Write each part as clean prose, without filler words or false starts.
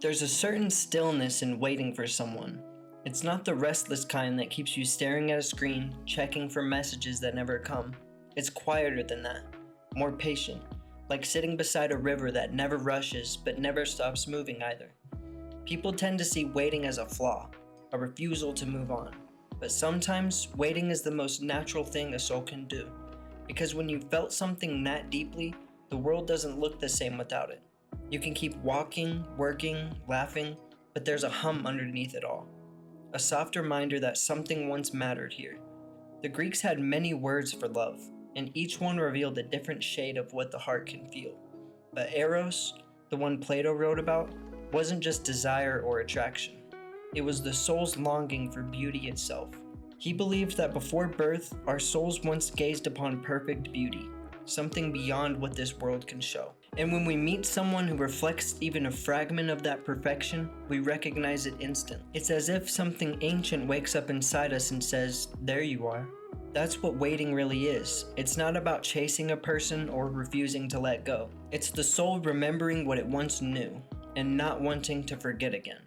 There's a certain stillness in waiting for someone. It's not the restless kind that keeps you staring at a screen, checking for messages that never come. It's quieter than that, more patient, like sitting beside a river that never rushes but never stops moving either. People tend to see waiting as a flaw, a refusal to move on. But sometimes, waiting is the most natural thing a soul can do. Because when you felt something that deeply, the world doesn't look the same without it. You can keep walking, working, laughing, but there's a hum underneath it all. A soft reminder that something once mattered here. The Greeks had many words for love, and each one revealed a different shade of what the heart can feel. But Eros, the one Plato wrote about, wasn't just desire or attraction. It was the soul's longing for beauty itself. He believed that before birth, our souls once gazed upon perfect beauty, something beyond what this world can show. And when we meet someone who reflects even a fragment of that perfection, we recognize it instantly. It's as if something ancient wakes up inside us and says, "There you are." That's what waiting really is. It's not about chasing a person or refusing to let go. It's the soul remembering what it once knew and not wanting to forget again.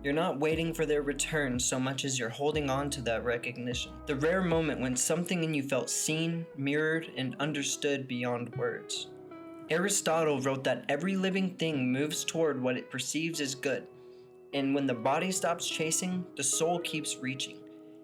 You're not waiting for their return so much as you're holding on to that recognition. The rare moment when something in you felt seen, mirrored, and understood beyond words. Aristotle wrote that every living thing moves toward what it perceives as good, and when the body stops chasing, the soul keeps reaching.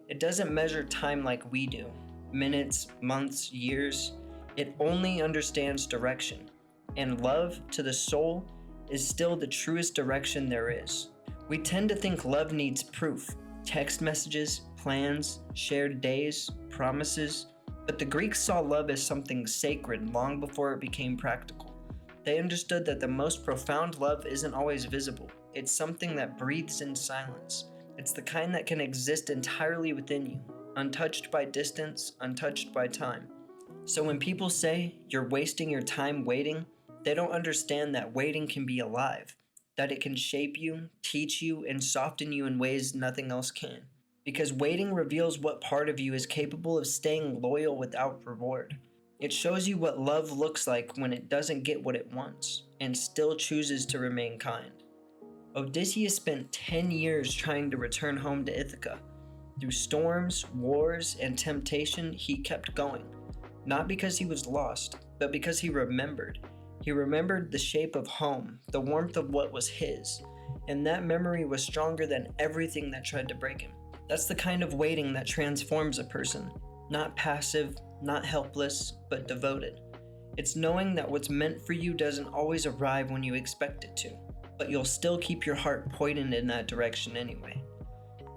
It doesn't measure time like we do, minutes, months, years. It only understands direction, and love to the soul is still the truest direction there is. We tend to think love needs proof, text messages, plans, shared days, promises. But the Greeks saw love as something sacred long before it became practical. They understood that the most profound love isn't always visible. It's something that breathes in silence. It's the kind that can exist entirely within you, untouched by distance, untouched by time. So when people say you're wasting your time waiting, they don't understand that waiting can be alive, that it can shape you, teach you, and soften you in ways nothing else can. Because waiting reveals what part of you is capable of staying loyal without reward. It shows you what love looks like when it doesn't get what it wants, and still chooses to remain kind. Odysseus spent 10 years trying to return home to Ithaca. Through storms, wars, and temptation, he kept going. Not because he was lost, but because he remembered. He remembered the shape of home, the warmth of what was his, and that memory was stronger than everything that tried to break him. That's the kind of waiting that transforms a person. Not passive, not helpless, but devoted. It's knowing that what's meant for you doesn't always arrive when you expect it to, but you'll still keep your heart pointed in that direction anyway.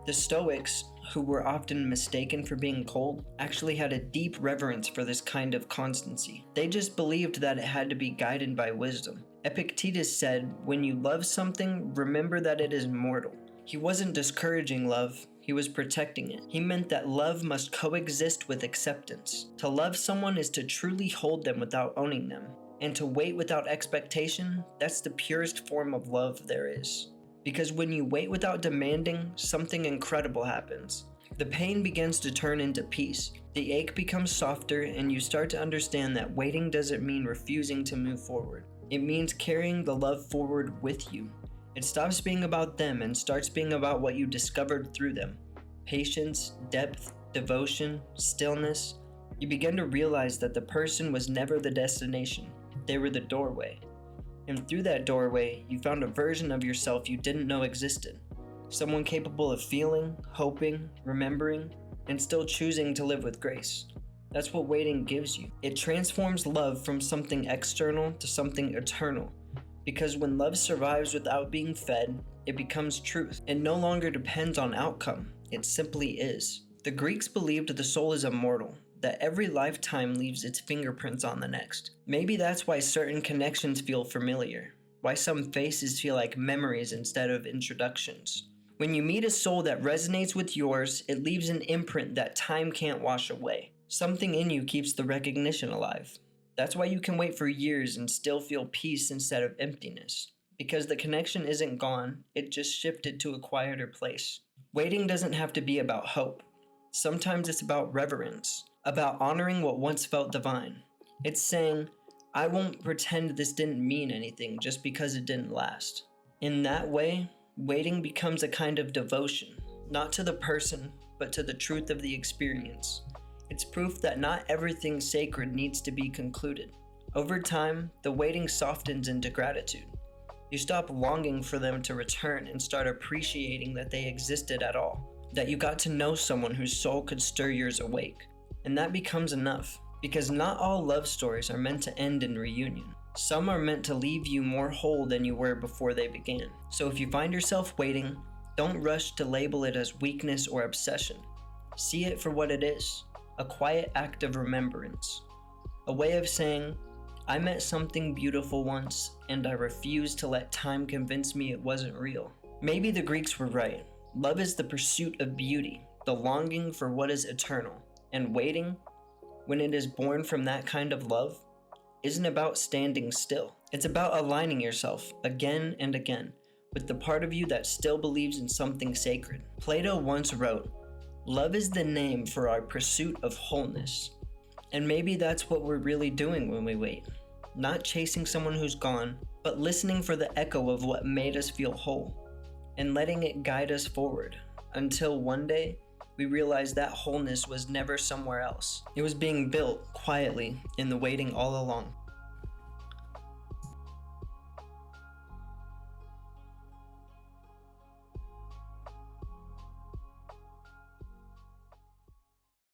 The Stoics, who were often mistaken for being cold, actually had a deep reverence for this kind of constancy. They just believed that it had to be guided by wisdom. Epictetus said, "When you love something, remember that it is mortal." He wasn't discouraging love, he was protecting it. He meant that love must coexist with acceptance. To love someone is to truly hold them without owning them. And to wait without expectation, that's the purest form of love there is. Because when you wait without demanding, something incredible happens. The pain begins to turn into peace. The ache becomes softer, and you start to understand that waiting doesn't mean refusing to move forward. It means carrying the love forward with you. It stops being about them and starts being about what you discovered through them. Patience, depth, devotion, stillness. You begin to realize that the person was never the destination. They were the doorway. And through that doorway, you found a version of yourself you didn't know existed. Someone capable of feeling, hoping, remembering, and still choosing to live with grace. That's what waiting gives you. It transforms love from something external to something eternal. Because when love survives without being fed, it becomes truth. It no longer depends on outcome. It simply is. The Greeks believed the soul is immortal, that every lifetime leaves its fingerprints on the next. Maybe that's why certain connections feel familiar, why some faces feel like memories instead of introductions. When you meet a soul that resonates with yours, it leaves an imprint that time can't wash away. Something in you keeps the recognition alive. That's why you can wait for years and still feel peace instead of emptiness. Because the connection isn't gone, it just shifted to a quieter place. Waiting doesn't have to be about hope. Sometimes it's about reverence, about honoring what once felt divine. It's saying, I won't pretend this didn't mean anything just because it didn't last. In that way, waiting becomes a kind of devotion, not to the person, but to the truth of the experience. It's proof that not everything sacred needs to be concluded. Over time, the waiting softens into gratitude. You stop longing for them to return and start appreciating that they existed at all, that you got to know someone whose soul could stir yours awake. And that becomes enough, because not all love stories are meant to end in reunion. Some are meant to leave you more whole than you were before they began. So if you find yourself waiting, don't rush to label it as weakness or obsession. See it for what it is, a quiet act of remembrance. A way of saying, I met something beautiful once, and I refuse to let time convince me it wasn't real. Maybe the Greeks were right. Love is the pursuit of beauty, the longing for what is eternal. And waiting, when it is born from that kind of love, isn't about standing still. It's about aligning yourself again and again with the part of you that still believes in something sacred. Plato once wrote, "Love is the name for our pursuit of wholeness." And maybe that's what we're really doing when we wait. Not chasing someone who's gone, but listening for the echo of what made us feel whole and letting it guide us forward until one day we realize that wholeness was never somewhere else. It was being built quietly in the waiting all along.